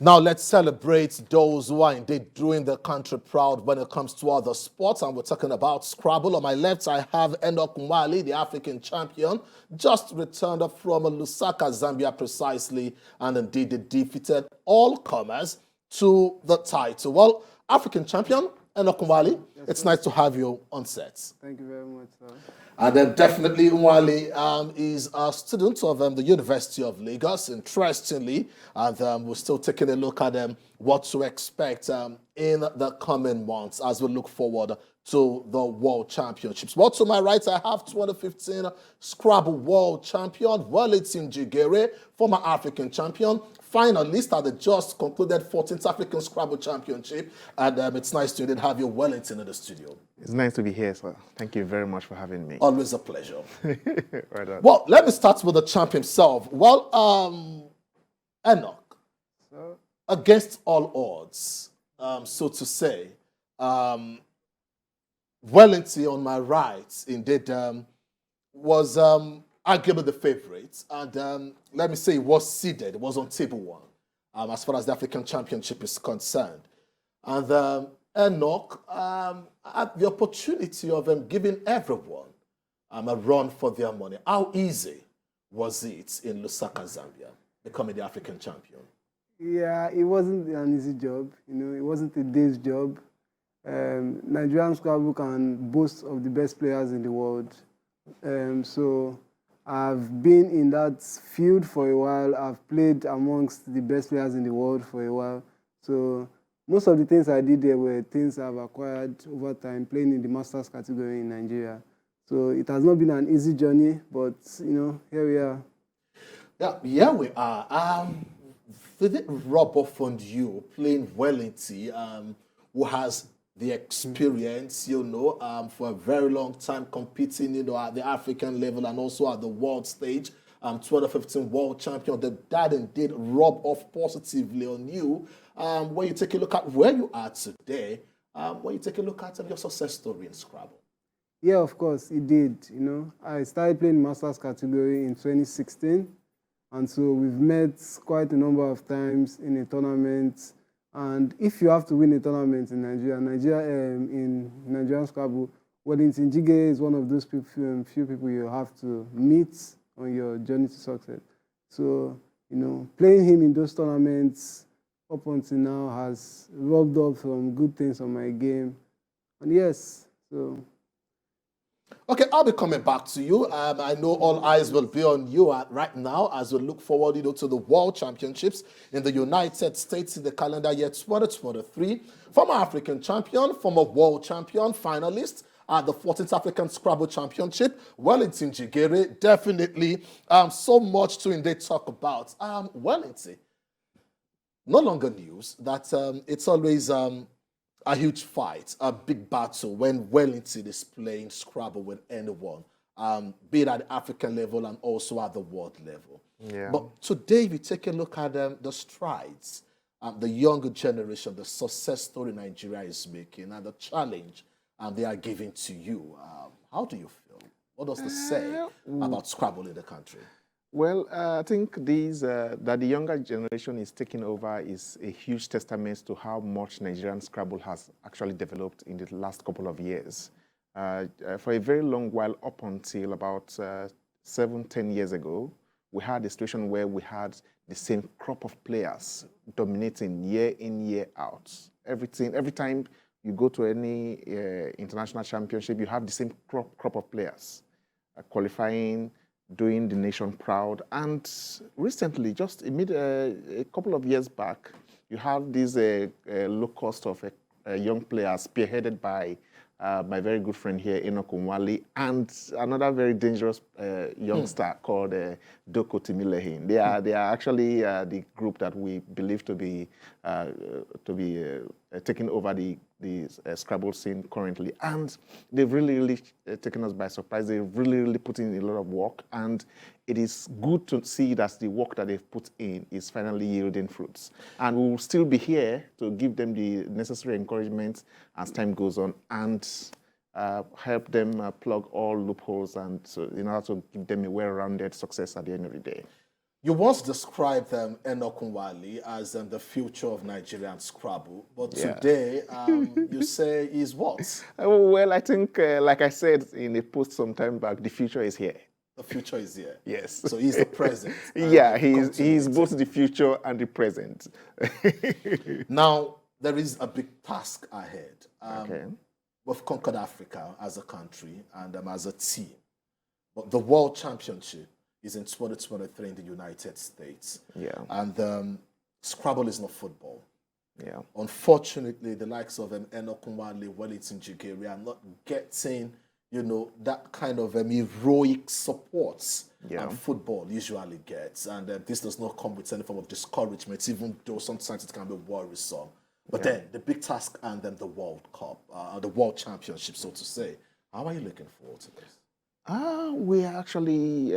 Now let's celebrate those who are indeed doing the country proud when it comes to other sports, and we're talking about Scrabble. On my left, I have Enoch, the African champion, just returned from Lusaka, Zambia precisely, and indeed they defeated all comers to the title. Well, African champion, Enoch, it's nice to have you on set. Thank you very much, sir. And then definitely Umwali is a student of the University of Lagos, interestingly, and we're still taking a look at what to expect in the coming months as we look forward to the World Championships. Well, to my right, I have 2015 Scrabble World Champion, Wellington Jigere, former African champion, finalist at the just concluded 14th African Scrabble Championship, and it's nice to have you, Wellington, in the studio. It's nice to be here, sir. Thank you very much for having me. Always a pleasure. Right on. Well, let me start with the champ himself. Well, Enoch, So, against all odds, so to say, Wellington on my right, indeed, was arguably the favorite. And let me say, it was seeded, it was on table one, as far as the African Championship is concerned. And Enoch had the opportunity of giving everyone a run for their money. How easy was it in Lusaka, Zambia, becoming the African champion? yeah, it wasn't an easy job. It wasn't a day's job. Nigerian Scrabble can boast of the best players in the world. So I've been in that field for a while. I've played amongst the best players in the world for a while. So most of the things I did there were things I've acquired over time, playing in the Masters category in Nigeria. So it has not been an easy journey, but, here we are. Yeah, here we are. Did it rub off on you playing Wellington, who has the experience, for a very long time competing, at the African level and also at the world stage, 2015 world champion? That indeed rub off positively on you. When you take a look at where you are today, when you take a look at your success story in Scrabble. Yeah, of course, it did. I started playing Masters category in 2016, and so we've met quite a number of times in a tournament. And if you have to win a tournament in Nigeria, in Nigerian Scrabble, Wellington Jige is one of those few people you have to meet on your journey to success. So, playing him in those tournaments up until now has rubbed off some good things on my game. And yes, so. Okay, I'll be coming back to you. I know all eyes will be on you right now as we look forward, to the World Championships in the United States in the calendar year 2023. Former African champion, former world champion, finalist at the 14th African Scrabble Championship, Wellington Jigere. Definitely so much to indeed talk about. Wellington, no longer news that it's always a huge fight, a big battle when Wellington is playing Scrabble with anyone, be it at the African level and also at the world level. Yeah. But today, if you take a look at the strides, the younger generation, the success story Nigeria is making, and the challenge they are giving to you, how do you feel? What does this say about Scrabble in the country? Well, I think that the younger generation is taking over is a huge testament to how much Nigerian Scrabble has actually developed in the last couple of years. For a very long while, up until about 7-10 years ago, we had a situation where we had the same crop of players dominating year in, year out. Every time you go to any international championship, you have the same crop of players qualifying, doing the nation proud. And recently, just a couple of years back, you have this low cost of young players spearheaded by my very good friend here, Enoch, and another very dangerous youngster called Doko Timilehin. They are actually the group that we believe to be taking over the Scrabble scene currently, and they've really taken us by surprise. They've really put in a lot of work, and it is good to see that the work that they've put in is finally yielding fruits. And we will still be here to give them the necessary encouragement as time goes on, and help them plug all loopholes, and so in order to give them a well-rounded success at the end of the day. You once described Enoch as the future of Nigerian Scrabble, but Yeah. today you say he's what? Well, I think, like I said in a post some time back, the future is here. The future is here. Yes. So he's the present. and Yeah, the he's continuity. both the future and the present. Now, there is a big task ahead. Okay. We've conquered Africa as a country and as a team. But the World Championship is in 2023 in the United States. Yeah. And Scrabble is not football. Yeah. Unfortunately, the likes of Enoch, Wellington, Jigeri are not getting, that kind of heroic support that football usually gets. And this does not come with any form of discouragement, even though sometimes it can be worrisome. But then the big task and then the World Cup, the World Championship, so to say. How are you looking forward to this? We actually,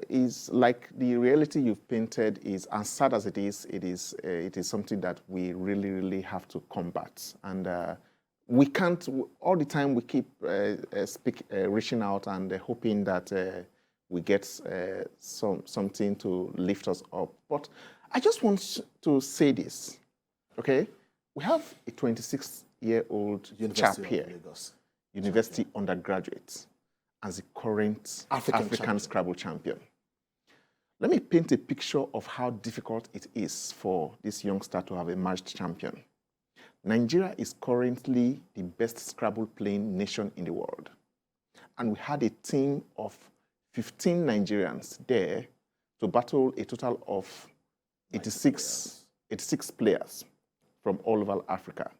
is like the reality you've painted is, as sad as it is something that we really, really have to combat. And we can't, all the time we keep reaching out and hoping that we get something to lift us up. But I just want to say this, okay? We have a 26-year-old chap here, university undergraduate, as the current African Scrabble champion. Let me paint a picture of how difficult it is for this youngster to have emerged champion. Nigeria is currently the best Scrabble playing nation in the world. And we had a team of 15 Nigerians there to battle a total of 86 players from all over Africa.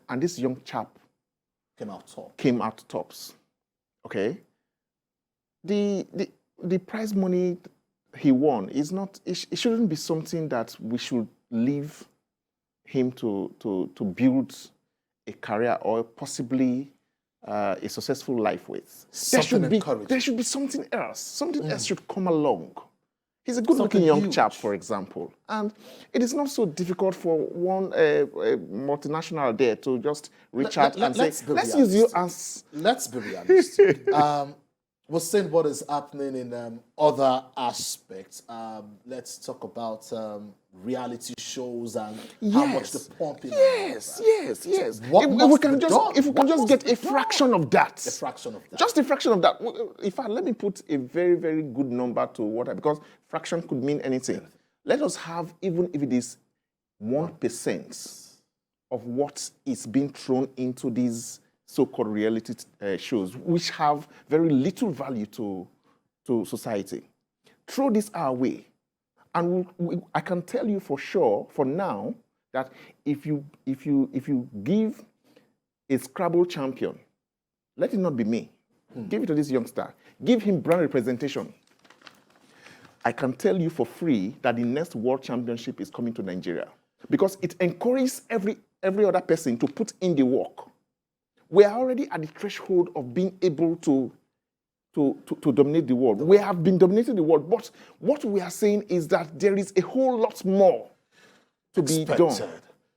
And this young chap came out tops. Okay? The prize money he won is not, it shouldn't be something that we should leave him to build a career or possibly a successful life with. There should be something else. Something else should come along. He's a good-looking young chap, for example. And it is not so difficult for one multinational there to just reach out and say, let's use you as... Let's be realistic. We're seeing what is happening in other aspects. Let's talk about reality shows and how much the pumping. Yes. If we can just get a fraction of that. A fraction of that. Just a fraction of that. In fact, let me put a very, very good number to what because fraction could mean anything. Let us have, even if it is 1% of what is being thrown into these so-called reality shows, which have very little value to society. Throw this our way. And I can tell you for sure, for now, that if you give a Scrabble champion, let it not be me. Give it to this youngster. Give him brand representation. I can tell you for free that the next World Championship is coming to Nigeria because it encourages every other person to put in the work. We are already at the threshold of being able to dominate the world. We have been dominating the world, but what we are saying is that there is a whole lot more to be done.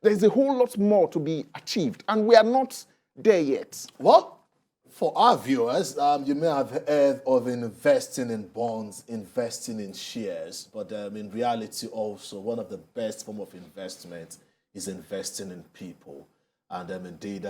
There is a whole lot more to be achieved, and we are not there yet. Well, for our viewers, you may have heard of investing in bonds, investing in shares, but in reality also, one of the best form of investment is investing in people. And indeed,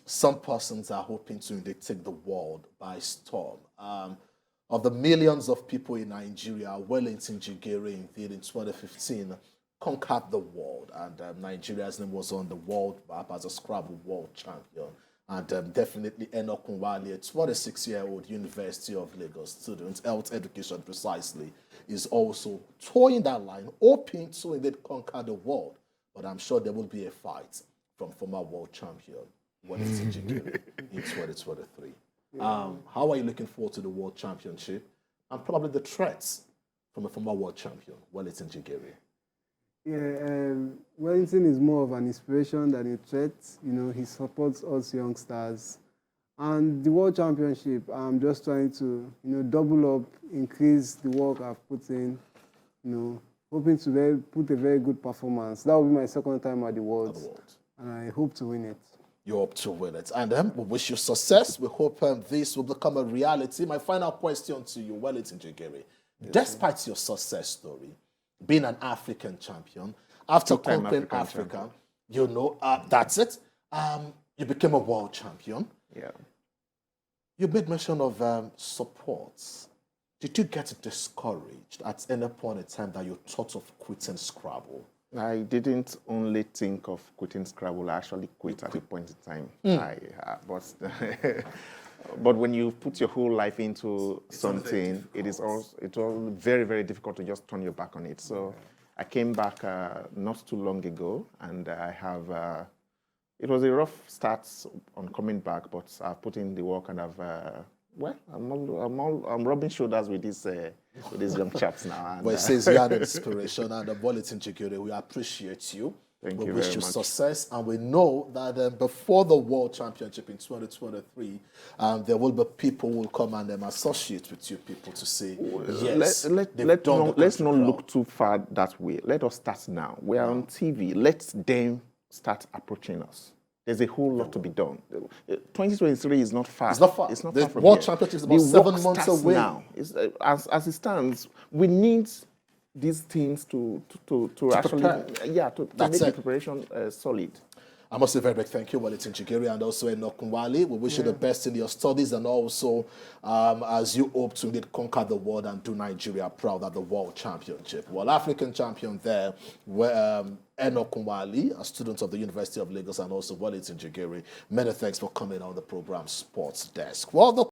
some persons are hoping to indeed take the world by storm. Of the millions of people in Nigeria, Wellington Jigeri indeed in 2015 conquered the world, and Nigeria's name was on the world map as a Scrabble world champion. And definitely Enoch, a 26-year-old University of Lagos student, health education precisely, is also towing that line, hoping to indeed conquer the world. But I'm sure there will be a fight from former world champion Wellington Jigeri in 2023. How are you looking forward to the World Championship and probably the threats from a former world champion, Wellington Jigeri? Yeah, Wellington is more of an inspiration than a threat. You know, he supports us youngsters. And the World Championship, I'm just trying to, double up, increase the work I've put in, hoping to put a very good performance. That will be my second time at the Worlds, and I hope to win it. You hope to win it. And we wish you success. We hope this will become a reality. My final question to you, Wellington Jigeri. Despite your success story, being an African champion. After Two-time conquering African Africa, champion. you know, that's it. You became a world champion. Yeah. You made mention of supports. Did you get discouraged at any point in time that you thought of quitting Scrabble? I didn't only think of quitting Scrabble. I actually quit at a point in time. But when you put your whole life into something, it's all very, very difficult to just turn your back on it. So I came back not too long ago, and I have. It was a rough start on coming back, but I've put in the work, and I'm rubbing shoulders with these young chaps now. And, Well, it says you are an inspiration, and the Bulletin Chikure, we appreciate you. Thank we you wish very you much. success, and we know that before the World Championship in 2023, there will be people who will come and associate with you people to say, yes, let's not look too far that way. Let us start now. We are on TV. Let them start approaching us. There's a whole lot to be done. 2023 is not far. It's not far. It's not The far from World here. Championship is about The 7 work months starts away. now. As it stands, we need these things to actually prepare. to That's make the it. preparation solid. I must say very big thank you, Wellington Chigiri, and also Enoch. We wish you the best in your studies, and also as you hope to indeed conquer the world and do Nigeria proud at the World Championship. Well, African champion there, where Enoch, a student of the University of Lagos, and also Wellington Chigiri. Many thanks for coming on the program Sports Desk. Well, the